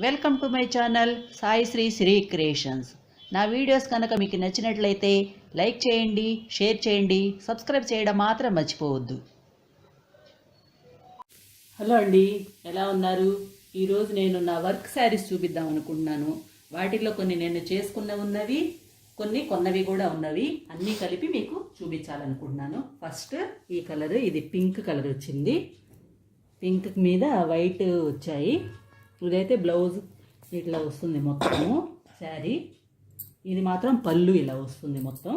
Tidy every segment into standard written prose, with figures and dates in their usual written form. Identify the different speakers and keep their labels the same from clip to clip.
Speaker 1: Welcome to my channel Sai Sri creations. నా videos కనుక మీకు నచ్చినట్లయితే లైక్ చేయండి, షేర్ చేయండి, సబ్స్క్రైబ్ చేయడం మాత్రం మర్చిపోవద్దు. హలో అండి, ఎలా ఉన్నారు? ఈరోజు నేను నా వర్క్ శారీస్ చూపిద్దాం అనుకుంటున్నాను. వాటిల్లో కొన్ని నేను ఉన్నవి, కొన్ని కొన్నవి కూడా ఉన్నవి, అన్నీ కలిపి మీకు చూపించాలనుకుంటున్నాను. ఫస్ట్ ఈ కలర్, ఇది పింక్ కలర్ వచ్చింది. పింక్ మీద వైట్ వచ్చాయి. ఇదైతే బ్లౌజ్ ఇట్లా వస్తుంది మొత్తము శారీ. ఇది మాత్రం పళ్ళు ఇలా వస్తుంది, మొత్తం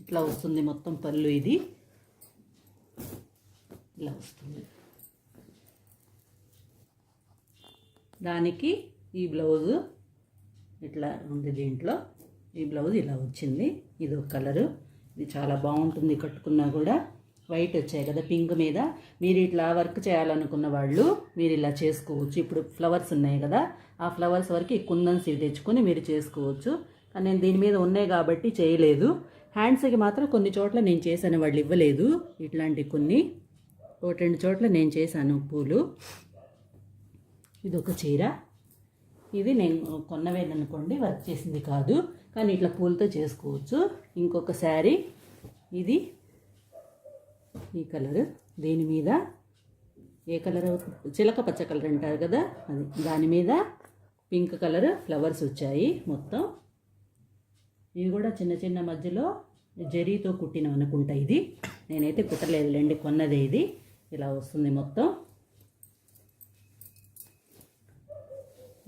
Speaker 1: ఇట్లా వస్తుంది మొత్తం పళ్ళు. ఇది ఇలా వస్తుంది. దానికి ఈ బ్లౌజు ఇట్లా ఉంది. దీంట్లో ఈ బ్లౌజ్ ఇలా వచ్చింది. ఇది ఒక కలరు. ఇది చాలా బాగుంటుంది కట్టుకున్నా కూడా. వైట్ వచ్చాయి కదా పింక్ మీద. మీరు ఇట్లా వర్క్ చేయాలనుకున్న వాళ్ళు మీరు ఇలా చేసుకోవచ్చు. ఇప్పుడు ఫ్లవర్స్ ఉన్నాయి కదా, ఆ ఫ్లవర్స్ వరకు ఈ కుందన్స్ ఇవి తెచ్చుకొని మీరు చేసుకోవచ్చు. కానీ నేను దీని మీద ఉన్నాయి కాబట్టి చేయలేదు. హ్యాండ్స్కి మాత్రం కొన్ని చోట్ల నేను చేశాను, వాళ్ళు ఇవ్వలేదు. ఇట్లాంటి కొన్ని 1-2 చోట్ల నేను చేశాను పూలు. ఇది ఒక చీర. ఇది నేను కొన్నవేననుకోండి, వర్క్ చేసింది కాదు, కానీ ఇట్లా పూలతో చేసుకోవచ్చు. ఇంకొక శారీ, ఇది ఈ కలర్. దీని మీద ఏ కలర్, చిలక పచ్చ కలర్ అంటారు కదా, అది. దాని మీద పింక్ కలర్ ఫ్లవర్స్ వచ్చాయి మొత్తం. ఇవి కూడా చిన్న చిన్న మధ్యలో జరీతో కుట్టినవి అనుకుంటా. ఇది నేనైతే కుట్టలేదులేండి, కొన్నదే. ఇది ఇలా వస్తుంది మొత్తం.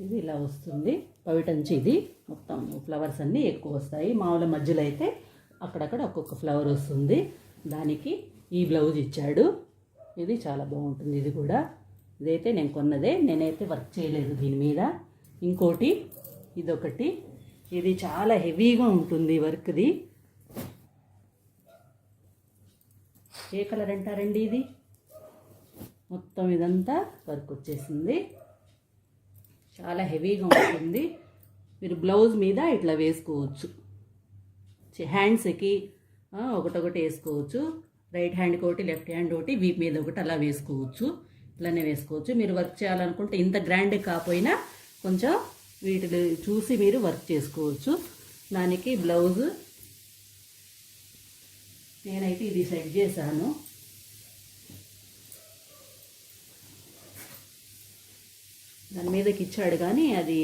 Speaker 1: ఇది ఇలా వస్తుంది పవిటంచి. ఇది మొత్తం ఫ్లవర్స్ అన్నీ ఎక్కువ వస్తాయి. మామూలు మధ్యలో అయితే అక్కడక్కడ ఒక్కొక్క ఫ్లవర్ వస్తుంది. దానికి ఈ బ్లౌజ్ ఇచ్చాడు. ఇది చాలా బాగుంటుంది. ఇది కూడా ఇదైతే నేను కొన్నదే, నేనైతే వర్క్ చేయలేదు దీని మీద. ఇంకోటి ఇదొకటి, ఇది చాలా హెవీగా ఉంటుంది వర్క్ది. ఏ కలర్ అంటారండి? ఇది మొత్తం ఇదంతా వర్క్ వచ్చేసింది. చాలా హెవీగా ఉంటుంది. మీరు బ్లౌజ్ మీద ఇట్లా వేసుకోవచ్చు. హ్యాండ్స్కి ఒకటొకటి వేసుకోవచ్చు. రైట్ హ్యాండ్కి ఒకటి, లెఫ్ట్ హ్యాండ్ ఒకటి, వీప్ మీద ఒకటి, అలా వేసుకోవచ్చు. ఇట్లానే వేసుకోవచ్చు. మీరు వర్క్ చేయాలనుకుంటే ఇంత గ్రాండ్ కాకపోయినా కొంచెం వీటిని చూసి మీరు వర్క్ చేసుకోవచ్చు. దానికి బ్లౌజ్ నేనైతే ఇది సెట్ చేశాను. దాని మీదకి ఇచ్చాడు కానీ అది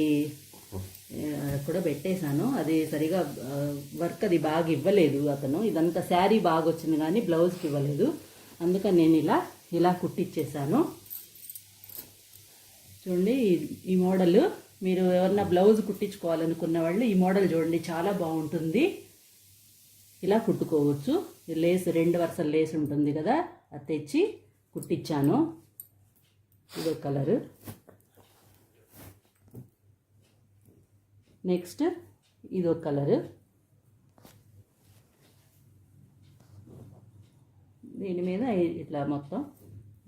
Speaker 1: కూడా పెట్టేశాను. అది సరిగా వర్క్ అది బాగా ఇవ్వలేదు అతను. ఇదంతా శారీ బాగా వచ్చింది కానీ బ్లౌజ్కి ఇవ్వలేదు. అందుకని నేను ఇలా కుట్టించేసాను. చూడండి, ఈ మోడల్ మీరు ఎవరన్నా బ్లౌజ్ కుట్టించుకోవాలనుకున్న వాళ్ళు ఈ మోడల్ చూడండి, చాలా బాగుంటుంది. ఇలా కుట్టుకోవచ్చు. లేస్ 2 వరుసల లేస్ ఉంటుంది కదా, అది తెచ్చి కుట్టించాను. ఇదో కలరు. నెక్స్ట్ ఇదో కలరు. దీని మీద ఇట్లా మొత్తం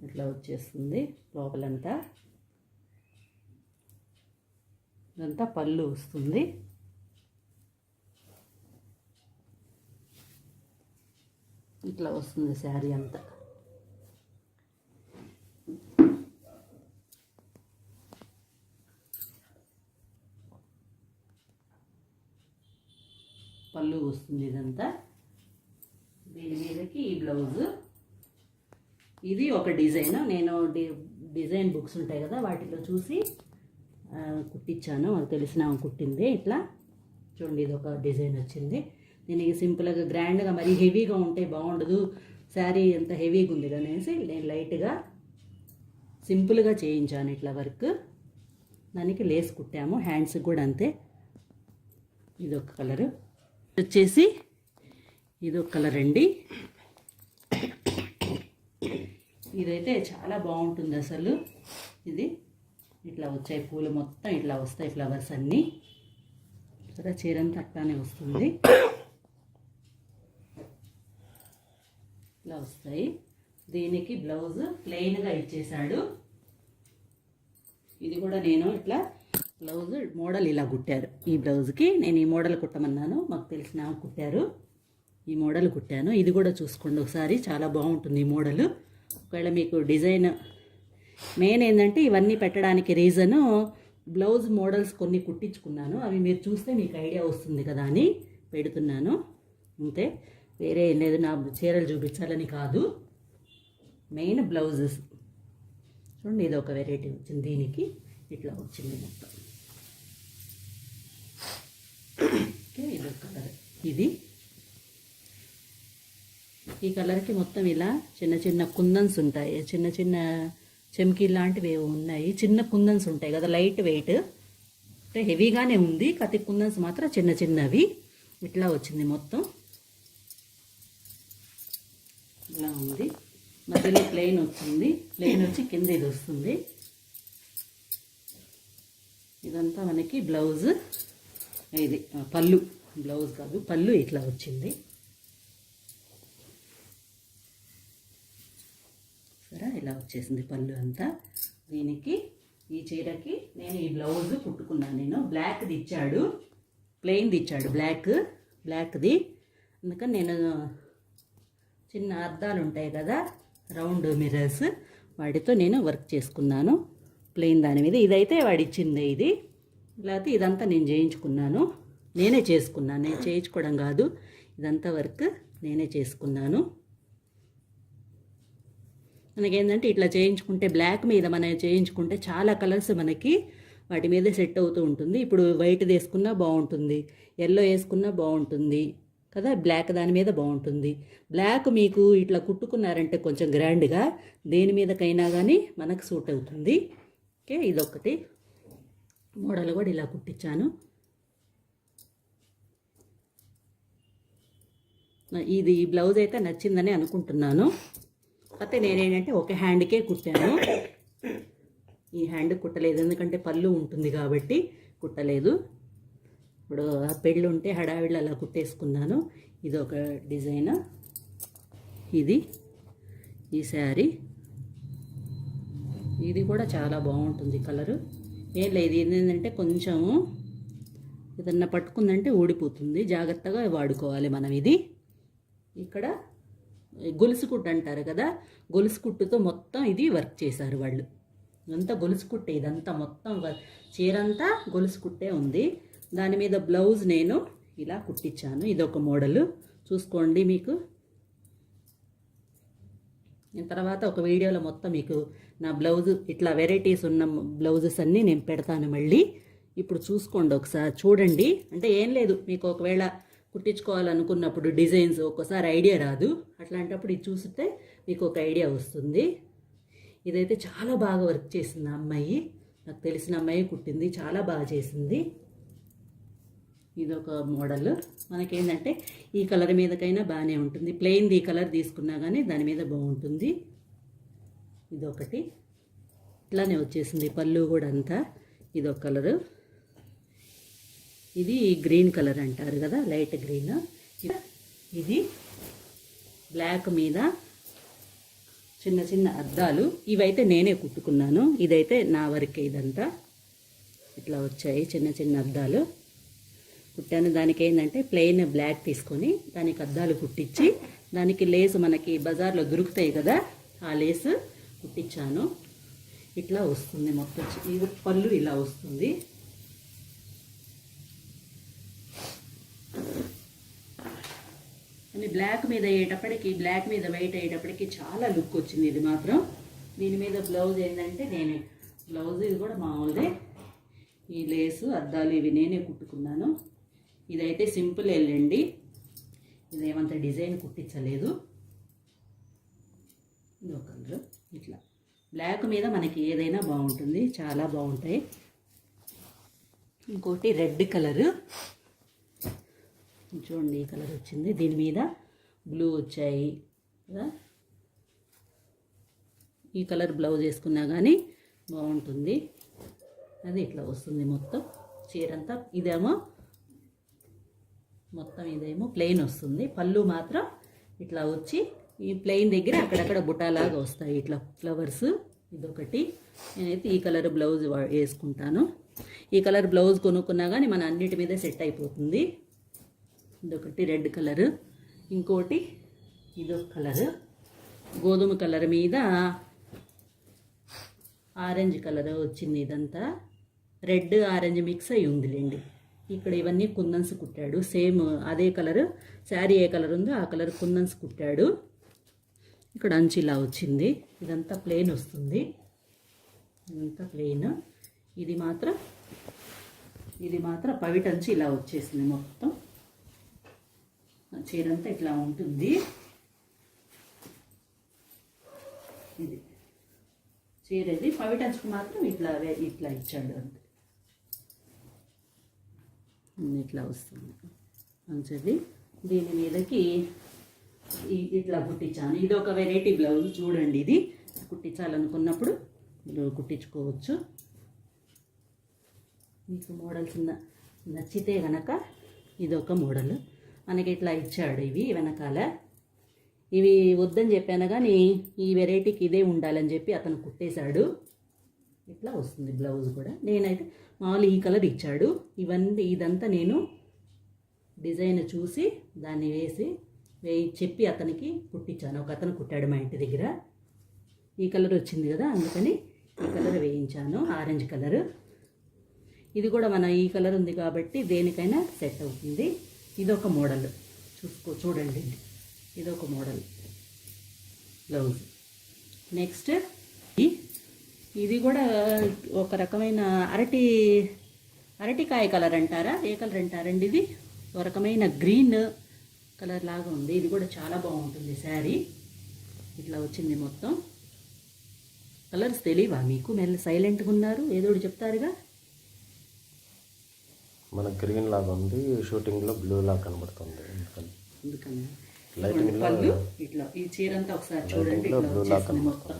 Speaker 1: ఇట్లా వచ్చేస్తుంది లోపలంతా. ఇదంతా పళ్ళు వస్తుంది. ఇట్లా వస్తుంది శారీ అంతా. పళ్ళు వస్తుంది ఇదంతా. దీని మీదకి ఈ బ్లౌజ్. ఇది ఒక డిజైన్. నేను డిజైన్ బుక్స్ ఉంటాయి కదా, వాటిలో చూసి కుట్టించాను. అది తెలిసిన కుట్టింది. ఇట్లా చూడండి, ఇది ఒక డిజైన్ వచ్చింది. దీనికి సింపుల్గా గ్రాండ్గా మరీ హెవీగా ఉంటే బాగుండదు, శారీ ఎంత హెవీగా ఉంది అనేసి నేను లైట్గా సింపుల్గా చేయించాను ఇట్లా వర్క్. దానికి లేస్ కుట్టాము. హ్యాండ్స్కి కూడా అంతే. ఇదొక కలరు వచ్చేసి, ఇదొక కలర్ అండి. ఇదైతే చాలా బాగుంటుంది అసలు. ఇది ఇట్లా వచ్చాయి పూలు మొత్తం, ఇట్లా వస్తాయి ఫ్లవర్స్ అన్నీ. సరే, చీరంతా అట్లానే వస్తుంది, ఇట్లా వస్తాయి. దీనికి బ్లౌజ్ ప్లెయిన్గా ఇచ్చేసాడు. ఇది కూడా నేను ఇట్లా బ్లౌజ్ మోడల్ ఇలా కుట్టారు. ఈ బ్లౌజ్కి నేను ఈ మోడల్ కుట్టమన్నాను, మాకు తెలిసిన కుట్టారు. ఈ మోడల్ కుట్టాను. ఇది కూడా చూసుకోండి ఒకసారి, చాలా బాగుంటుంది ఈ మోడల్. ఒకవేళ మీకు డిజైన్ మెయిన్ ఏంటంటే ఇవన్నీ పెట్టడానికి రీజను బ్లౌజ్ మోడల్స్ కొన్ని కుట్టించుకున్నాను, అవి మీరు చూస్తే మీకు ఐడియా వస్తుంది కదా అని పెడుతున్నాను అంతే. వేరే ఏం లేదు, నా చీరలు చూపించాలని కాదు, మెయిన్ బ్లౌజెస్ చూడండి. ఇది ఒక వెరైటీ వచ్చింది, దీనికి ఇట్లా వచ్చింది మొత్తం. ఓకే, ఇది కలర్. ఇది ఈ కలర్కి మొత్తం ఇలా చిన్న చిన్న కుందన్స్ ఉంటాయి, చిన్న చిన్న చెమ్కీ లాంటివి ఉన్నాయి, చిన్న కుందన్స్ ఉంటాయి కదా, లైట్ వెయిట్ అంటే హెవీగానే ఉంది, కత్తి కుందన్స్ మాత్రం చిన్న చిన్నవి. ఇట్లా వచ్చింది మొత్తం, ఇలా ఉంది. మధ్యలో ప్లెయిన్ వచ్చింది, ప్లెయిన్ వచ్చి కింద ఇది వస్తుంది. ఇదంతా మనకి బ్లౌజ్, ఇది పళ్ళు, బ్లౌజ్ కాదు పళ్ళు ఇట్లా వచ్చింది. సరే, ఇలా వచ్చేసింది పళ్ళు అంతా. దీనికి ఈ చీరకి నేను ఈ బ్లౌజ్ కుట్టుకున్నాను. నేను బ్లాక్ది ఇచ్చాడు, ప్లెయిన్ది ఇచ్చాడు, బ్లాక్ది. అందుకని నేను చిన్న అద్దాలు ఉంటాయి కదా, రౌండ్ మిర్రర్స్, వాటితో నేను వర్క్ చేసుకున్నాను ప్లెయిన్ దాని మీద. ఇదైతే వాడు ఇచ్చింది, ఇది లేకపోతే ఇదంతా నేను చేయించుకున్నాను, నేనే చేసుకున్నాను. నేను చేయించుకోవడం కాదు, ఇదంతా వర్క్ నేనే చేసుకున్నాను. మనకేంటంటే ఇట్లా చేయించుకుంటే బ్లాక్ మీద మనం చేయించుకుంటే చాలా కలర్స్ మనకి వాటి మీద సెట్ అవుతూ ఉంటుంది. ఇప్పుడు వైట్ వేసుకున్నా బాగుంటుంది, ఎల్లో వేసుకున్నా బాగుంటుంది కదా, బ్లాక్ దాని మీద బాగుంటుంది. బ్లాక్ మీకు ఇట్లా కుట్టుకున్నారంటే కొంచెం గ్రాండ్గా దేని మీదకైనా కానీ మనకు సూట్ అవుతుంది. ఓకే, ఇదొకటి మోడల్ కూడా ఇలా కుట్టించాను. ఇది ఈ బ్లౌజ్ అయితే నచ్చిందని అనుకుంటున్నాను. అయితే నేనేంటంటే ఒక హ్యాండ్కే కుట్టాను, ఈ హ్యాండ్ కుట్టలేదు, ఎందుకంటే పళ్ళు ఉంటుంది కాబట్టి కుట్టలేదు. ఇప్పుడు ఆ పెళ్ళి ఉంటే హడావిళ్ళు అలా కుట్టేసుకున్నాను. ఇది ఒక డిజైన్, ఇది ఈ శారీ, ఇది కూడా చాలా బాగుంటుంది కలరు. ఏం లేదు, ఇది ఏంటంటే కొంచెము ఏదన్నా పట్టుకుందంటే ఊడిపోతుంది, జాగ్రత్తగా వాడుకోవాలి మనం. ఇది ఇక్కడ గొలుసు కుట్టు అంటారు కదా, గొలుసు కుట్టుతో మొత్తం ఇది వర్క్ చేశారు వాళ్ళు. ఇదంతా గొలుసు కుట్టే, ఇదంతా మొత్తం చీరంతా గొలుసు కుట్టే ఉంది. దాని మీద బ్లౌజ్ నేను ఇలా కుట్టించాను. ఇదొక మోడలు చూసుకోండి. మీకు నేను తర్వాత ఒక వీడియోలో మొత్తం మీకు నా బ్లౌజ్ ఇట్లా వెరైటీస్ ఉన్న బ్లౌజెస్ అన్నీ నేను పెడతాను మళ్ళీ. ఇప్పుడు చూసుకోండి, ఒకసారి చూడండి. అంటే ఏం లేదు, మీకు ఒకవేళ కుట్టించుకోవాలనుకున్నప్పుడు డిజైన్స్ ఒక్కోసారి ఐడియా రాదు, అట్లాంటప్పుడు ఇది చూస్తే మీకు ఒక ఐడియా వస్తుంది. ఇదైతే చాలా బాగా వర్క్ చేసింది అమ్మాయి, నాకు తెలిసిన అమ్మాయి కుట్టింది, చాలా బాగా చేసింది. ఇదొక మోడల్. మనకేంటంటే ఈ కలర్ మీదకైనా బాగానే ఉంటుంది, ప్లెయిన్ది ఈ కలర్ తీసుకున్నా కానీ దాని మీద బాగుంటుంది. ఇదొకటి ఇట్లానే వచ్చేసింది, పళ్ళు కూడా అంతా ఇదొక కలరు. ఇది గ్రీన్ కలర్ అంటారు కదా, లైట్ గ్రీన్. ఇది బ్లాక్ మీద చిన్న చిన్న అద్దాలు, ఇవైతే నేనే కుట్టుకున్నాను. ఇదైతే నా వరకే, ఇదంతా ఇట్లా వచ్చాయి చిన్న చిన్న అద్దాలు కుట్టాను. దానికి ఏంటంటే ప్లెయిన్ బ్లాక్ తీసుకొని దానికి అద్దాలు కుట్టించి, దానికి లేస్ మనకి బజార్లో దొరుకుతాయి కదా, ఆ లేస్ కుట్టించాను. ఇట్లా వస్తుంది మొత్తం. ఇది పళ్ళు ఇలా వస్తుంది. అని బ్లాక్ మీద అయ్యేటప్పటికి, బ్లాక్ మీద వైట్ అయ్యేటప్పటికి చాలా లుక్ వచ్చింది. ఇది మాత్రం దీని మీద బ్లౌజ్ ఏంటంటే నేనే బ్లౌజ్, ఇది కూడా మామూలుదే, ఈ లేసు అద్దాలు ఇవి నేనే కుట్టుకున్నాను. ఇదైతే సింపుల్ వెళ్ళండి, ఇదేమంత డిజైన్ కుట్టించలేదు. ఇదో కలర్ ఇట్లా బ్లాక్ మీద మనకి ఏదైనా బాగుంటుంది, చాలా బాగుంటాయి. ఇంకోటి రెడ్ కలరు చూడండి, ఈ కలర్ వచ్చింది, దీని మీద బ్లూ వచ్చాయి కదా. ఈ కలర్ బ్లౌజ్ వేసుకున్నా కానీ బాగుంటుంది. అది ఇట్లా వస్తుంది మొత్తం చీరంతా. ఇదేమో మొత్తం, ఇదేమో ప్లెయిన్ వస్తుంది. పళ్ళు మాత్రం ఇట్లా వచ్చి ఈ ప్లెయిన్ దగ్గర అక్కడక్కడ బుటాలాగా వస్తాయి ఇట్లా ఫ్లవర్స్. ఇదొకటి. నేనైతే ఈ కలర్ బ్లౌజ్ వేసుకుంటాను. ఈ కలర్ బ్లౌజ్ కొనుక్కున్నా కానీ మన అన్నిటి మీద సెట్ అయిపోతుంది. ఇదొకటి రెడ్ కలరు. ఇంకోటి ఇదొక కలరు, గోధుమ కలర్ మీద ఆరెంజ్ కలర్ వచ్చింది. ఇదంతా రెడ్ ఆరెంజ్ మిక్స్ అయి ఉందిలేండి. ఇక్కడ ఇవన్నీ కుందన్స్ కుట్టాడు. సేమ్ అదే కలర్, శారీ ఏ కలర్ ఉందో ఆ కలర్ కుందన్స్ కుట్టాడు. ఇక్కడ అంచు ఇలా వచ్చింది. ఇదంతా ప్లెయిన్ వస్తుంది. ఇదంతా ప్లెయిన్. ఇది మాత్రం పవిటంచి ఇలా వచ్చేసింది. మొత్తం చీరంతా ఇట్లా ఉంటుంది. ఇది చీరది పవిటంచుకు మాత్రం ఇట్లా ఇచ్చాడు అంతే. ఇట్లా వస్తుంది మంచిది. దీని మీదకి ఇట్లా కుట్టించాను. ఇది ఒక వెరైటీ బ్లౌజ్ చూడండి. ఇది కుట్టించాలనుకున్నప్పుడు కుట్టించుకోవచ్చు. మీకు మోడల్స్ నచ్చితే కనుక ఇదొక మోడల్ మనకి ఇట్లా ఇచ్చాడు. ఇవి వెనకాల ఇవి వద్దని చెప్పాను కానీ ఈ వెరైటీకి ఇదే ఉండాలని చెప్పి అతను కుట్టేశాడు. ఇట్లా వస్తుంది బ్లౌజ్ కూడా. నేనైతే మామూలు ఈ కలర్ ఇచ్చాడు. ఇదంతా నేను డిజైన్ చూసి దాన్ని చెప్పి అతనికి కుట్టించాను. ఒక అతను కుట్టాడు మా ఇంటి దగ్గర. ఈ కలర్ వచ్చింది కదా, అందుకని ఈ కలర్ వేయించాను, ఆరెంజ్ కలర్. ఇది కూడా మన ఈ కలర్ ఉంది కాబట్టి దేనికైనా సెట్ అవుతుంది. ఇదొక మోడల్ చూడండి. ఇదొక మోడల్ బ్లౌజ్. నెక్స్ట్ ఇది కూడా ఒక రకమైన అరటికాయ కలర్ అంటారా, ఏ కలర్ అంటారండి? ఇది ఒక రకమైన గ్రీన్ కలర్ లాగా ఉంది. ఇది కూడా చాలా బాగుంటుంది శారీ. ఇట్లా వచ్చింది మొత్తం. కలర్స్ తెలియవా మీకు? మెల్ల సైలెంట్గా ఉన్నారు, ఏదో ఒకటి చెప్తారుగా.
Speaker 2: మన గ్రీన్ లాగా ఉంది, షూటింగ్లో బ్లూ లాగా కనబడుతుంది.
Speaker 1: అందుకని
Speaker 2: లైటింగ్
Speaker 1: పళ్ళు ఇట్లా ఈ చీరంతా ఒకసారి చూడండి. ఇట్లా వచ్చేసింది మొత్తం.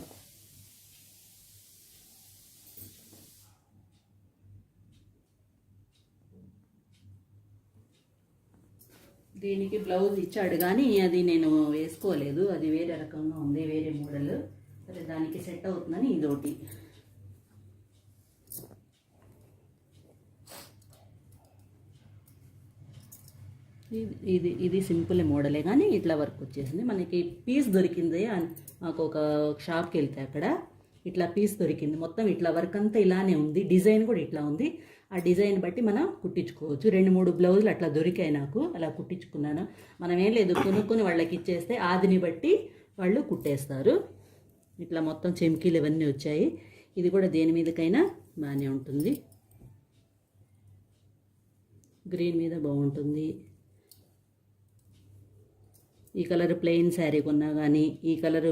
Speaker 1: దీనికి బ్లౌజ్ ఇచ్చాడు కానీ అది నేను వేసుకోలేదు. అది వేరే రకంగా ఉంది, వేరే మోడల్. సరే దానికి సెట్ అవుతుందని ఇదొకటి. ఇది సింపుల్ మోడలే కానీ ఇట్లా వర్క్ వచ్చేసింది. మనకి పీస్ దొరికింది. మాకు ఒక షాప్కి వెళ్తే అక్కడ ఇట్లా పీస్ దొరికింది. మొత్తం ఇట్లా వర్క్ అంతా ఇలానే ఉంది. డిజైన్ కూడా ఇట్లా ఉంది. ఆ డిజైన్ బట్టి మనం కుట్టించుకోవచ్చు. 2-3 బ్లౌజులు అట్లా దొరికాయి నాకు, అలా కుట్టించుకున్నాను. మనం ఏం లేదు, కొనుక్కొని వాళ్ళకి ఇచ్చేస్తే ఆదిని బట్టి వాళ్ళు కుట్టేస్తారు. ఇట్లా మొత్తం చెమ్కీలు ఇవన్నీ వచ్చాయి. ఇది కూడా దేని మీదకైనా బాగానే ఉంటుంది. గ్రీన్ మీద బాగుంటుంది. ఈ కలర్ ప్లెయిన్ శారీ కొన్నా కానీ, ఈ కలర్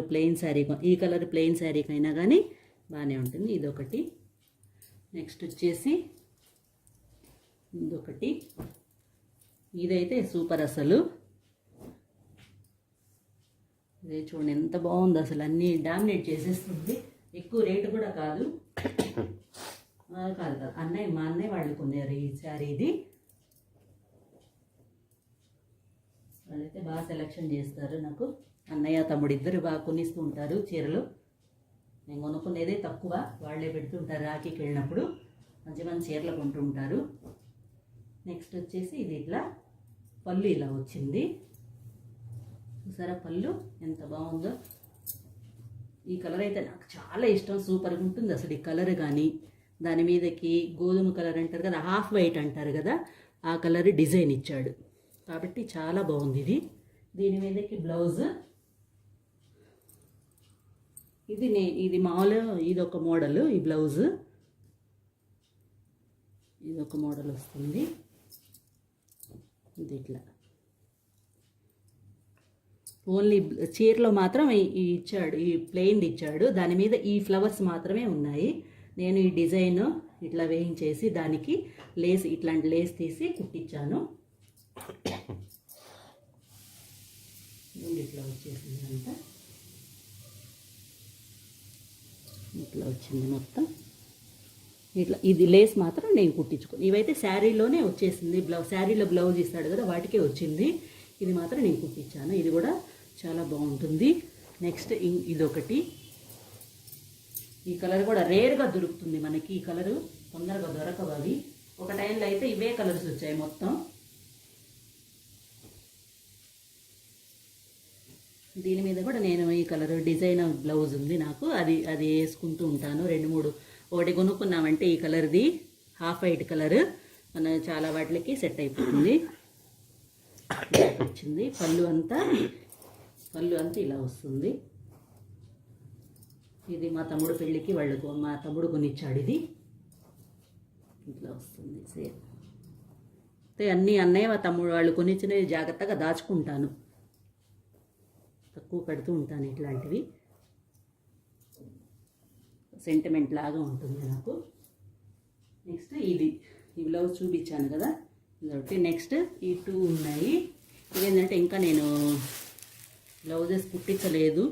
Speaker 1: ప్లెయిన్ శారీకైనా కానీ బాగానే ఉంటుంది. ఇదొకటి. నెక్స్ట్ వచ్చేసి ఇదొకటి. ఇదైతే సూపర్ అసలు. ఇదే చూడండి ఎంత బాగుంది అసలు. అన్నీ డామినేట్ చేసేస్తుంది. ఎక్కువ రేటు కూడా కాదు. మా అన్నయ్య వాళ్ళు కొన్నారు ఈ శారీ. ఇది వాళ్ళైతే బాగా సెలెక్షన్ చేస్తారు. నాకు అన్నయ్య తమ్ముడు ఇద్దరు బాగా కొనిస్తూ ఉంటారు చీరలు. నేను కొనుక్కునేదే తక్కువ, వాళ్ళే పెడుతుంటారు. రాఖీకి వెళ్ళినప్పుడు మంచి మంచి చీరలు కొంటుంటారు. నెక్స్ట్ వచ్చేసి ఇది ఇట్లా పళ్ళు ఇలా వచ్చింది. చూసారా పళ్ళు ఎంత బాగుందో. ఈ కలర్ అయితే నాకు చాలా ఇష్టం. సూపర్గా ఉంటుంది అసలు ఈ కలర్. కానీ దాని మీదకి గోధుమ కలర్ అంటారు కదా, హాఫ్ వైట్ అంటారు కదా, ఆ కలర్ డిజైన్ ఇచ్చాడు కాబట్టి చాలా బాగుంది ఇది. దీని మీదకి బ్లౌజ్ ఇది మామూలు. ఇదొక మోడల్. ఈ బ్లౌజ్ ఇదొక మోడల్ వస్తుంది. ఇది ఇట్లా ఓన్లీ చీరలో మాత్రం ఇచ్చాడు, ఈ ప్లెయిన్ ఇచ్చాడు. దాని మీద ఈ ఫ్లవర్స్ మాత్రమే ఉన్నాయి. నేను ఈ డిజైన్ ఇట్లా వేయించేసి దానికి ఇట్లాంటి లేస్ తీసి కుట్టించాను. ఇట్లా వచ్చేసింది అంతా. ఇట్లా వచ్చింది మొత్తం. ఇట్లా ఇది లేస్ మాత్రం నేను కుట్టించుకోను. ఇవైతే శారీలోనే వచ్చేసింది. శారీలో బ్లౌజ్ ఇస్తాడు కదా, వాటికే వచ్చింది. ఇది మాత్రం నేను కుట్టించాను. ఇది కూడా చాలా బాగుంటుంది. నెక్స్ట్ ఇదొకటి. ఈ కలర్ కూడా రేర్గా దొరుకుతుంది మనకి. ఈ కలరు తొందరగా దొరకవు అవి. ఒక టైంలో అయితే ఇవే కలర్స్ వచ్చాయి మొత్తం. దీని మీద కూడా నేను ఈ కలర్ డిజైన్ బ్లౌజ్ ఉంది నాకు, అది వేసుకుంటూ ఉంటాను. 2-3 ఒకటి కొనుక్కున్నామంటే ఈ కలర్ది హాఫ్ వైట్ కలర్ మన చాలా వాటికి సెట్ అయిపోతుంది. వచ్చింది పళ్ళు అంతా ఇలా వస్తుంది. ఇది మా తమ్ముడు పెళ్ళికి మా తమ్ముడు కొనిచ్చాడు. ఇది ఇట్లా వస్తుంది సేమ్. అయితే అన్నీ అన్నయ్య మా తమ్ముడు వాళ్ళు కొనిచ్చినవి జాగ్రత్తగా దాచుకుంటాను, తక్కువ కడుతూ ఉంటాను. ఇట్లాంటివి సెంటిమెంట్ లాగా ఉంటుంది నాకు. నెక్స్ట్ ఈ బ్లౌజ్ చూపించాను కదా, ఇదొకటి. నెక్స్ట్ ఈ 2 ఉన్నాయి. ఇదేంటంటే ఇంకా నేను బ్లౌజెస్ కుట్టించలేదు.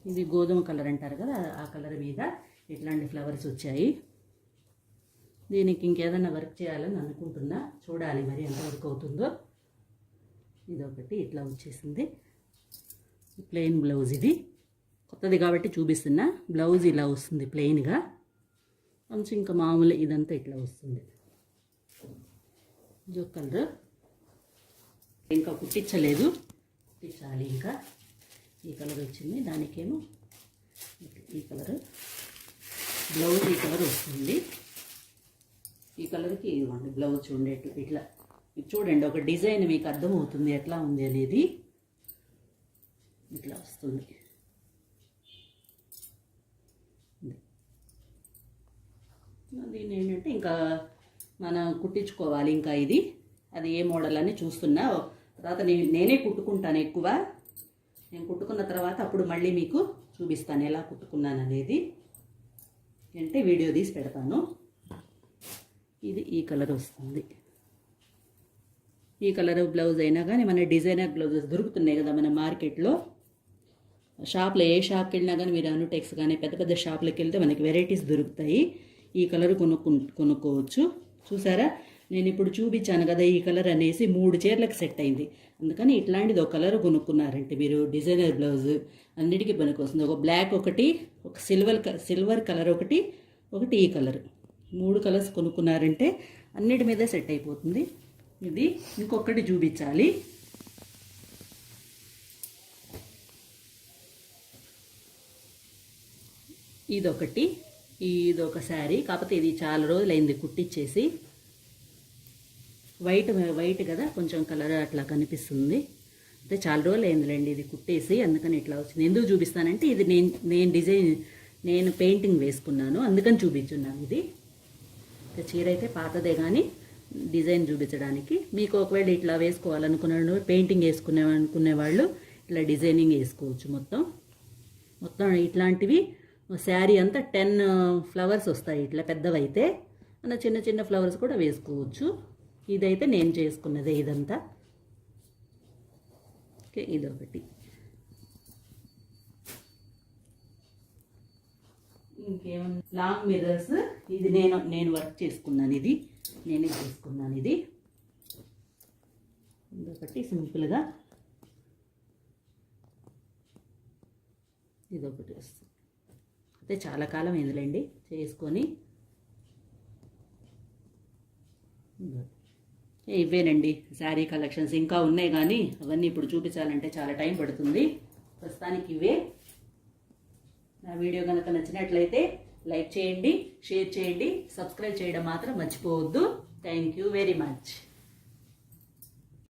Speaker 1: ఇది గోధుమ కలర్ అంటారు కదా, ఆ కలర్ మీద ఇట్లాంటి ఫ్లవర్స్ వచ్చాయి. దీనికి ఇంకేదన్నా వర్క్ చేయాలని అనుకుంటున్నా, చూడాలి మరి ఎంత వర్క్ అవుతుందో. ఇదొకటి ఇట్లా వచ్చేసింది ప్లెయిన్ బ్లౌజ్. ఇది కొత్తది కాబట్టి చూపిస్తున్నా. బ్లౌజ్ ఇలా వస్తుంది ప్లెయిన్గా, కొంచెం ఇంకా మామూలు ఇదంతా ఇట్లా వస్తుంది. జో కలర్ ఇంకా కుట్టించలేదు, కుట్టించాలి. ఇంకా ఈ కలర్ వచ్చింది, దానికేమో ఈ కలర్ బ్లౌజ్ ఈ కలర్ వస్తుంది. ఈ కలర్కి ఇవ్వండి బ్లౌజ్ చూడేట్టు ఇట్లా చూడండి. ఒక డిజైన్ మీకు అర్థమవుతుంది ఎట్లా ఉంది అనేది. ఇట్లా వస్తుంది. దీన్ని ఏంటంటే ఇంకా మనం కుట్టించుకోవాలి. ఇంకా అది ఏ మోడల్ అని చూస్తున్నా. తర్వాత నేనే కుట్టుకుంటాను ఎక్కువ. నేను కుట్టుకున్న తర్వాత అప్పుడు మళ్ళీ మీకు చూపిస్తాను ఎలా కుట్టుకున్నాను అనేది. అంటే వీడియో తీసి పెడతాను. ఇది ఈ కలర్ వస్తుంది. ఈ కలర్ బ్లౌజ్ అయినా కానీ మన డిజైనర్ బ్లౌజెస్ దొరుకుతున్నాయి కదా మన మార్కెట్లో. షాప్లో ఏ షాప్కి వెళ్ళినా కానీ మీరు అనుటెక్స్ కానీ పెద్ద పెద్ద షాప్లోకి వెళ్తే మనకి వెరైటీస్ దొరుకుతాయి. ఈ కలర్ కొనుక్కోవచ్చు. చూసారా, నేను ఇప్పుడు చూపించాను కదా ఈ కలర్ అనేసి 3 చీరలకు సెట్ అయింది. అందుకని ఇట్లాంటిది ఒక కలర్ కొనుక్కున్నారంటే మీరు డిజైనర్ బ్లౌజ్ అన్నిటికీ పనికొస్తుంది. ఒక బ్లాక్ ఒకటి, ఒక సిల్వర్ కలర్ ఒకటి ఈ కలర్, 3 కలర్స్ కొనుక్కున్నారంటే అన్నిటి మీద సెట్ అయిపోతుంది. ఇది ఇంకొకటి చూపించాలి. ఇదొక శారీ, కాకపోతే ఇది చాలా రోజులైంది కుట్టించేసి. వైట్ కదా, కొంచెం కలర్ అట్లా కనిపిస్తుంది. అయితే చాలా రోజులు అయిందిలేండి ఇది కుట్టేసి, అందుకని ఇట్లా వచ్చింది. ఎందుకు చూపిస్తానంటే ఇది నేను పెయింటింగ్ వేసుకున్నాను, అందుకని చూపించున్నాను. ఇది చీర అయితే పాతదే కానీ డిజైన్ చూపించడానికి. మీకు ఒకవేళ ఇట్లా వేసుకోవాలనుకున్న పెయింటింగ్ అనుకునే వాళ్ళు ఇట్లా డిజైనింగ్ వేసుకోవచ్చు. మొత్తం ఇట్లాంటివి శారీ అంతా 10 ఫ్లవర్స్ వస్తాయి. ఇట్లా పెద్దవైతే మన చిన్న చిన్న ఫ్లవర్స్ కూడా వేసుకోవచ్చు. ఇదైతే నేను చేసుకున్నదే ఇదంతా. ఓకే, ఇదొకటి. ఇంకేమన్నా లాంగ్ మిర్రర్స్, ఇది నేను వర్క్ చేసుకున్నాను. నేనే చేసుకున్నాను. ఇదొకటి సింపుల్గా, ఇదొకటి వస్తుంది. అయితే చాలా కాలం అయిందిలేండి చేసుకొని. ఇవేనండి శారీ కలెక్షన్స్. ఇంకా ఉన్నాయి కానీ అవన్నీ ఇప్పుడు చూపించాలంటే చాలా టైం పడుతుంది. ప్రస్తుతానికి ఇవే. నా వీడియో కనుక నచ్చినట్లయితే లైక్ చేయండి, షేర్ చేయండి, సబ్స్క్రైబ్ చేయడం మాత్రం మర్చిపోవద్దు. Thank you very much.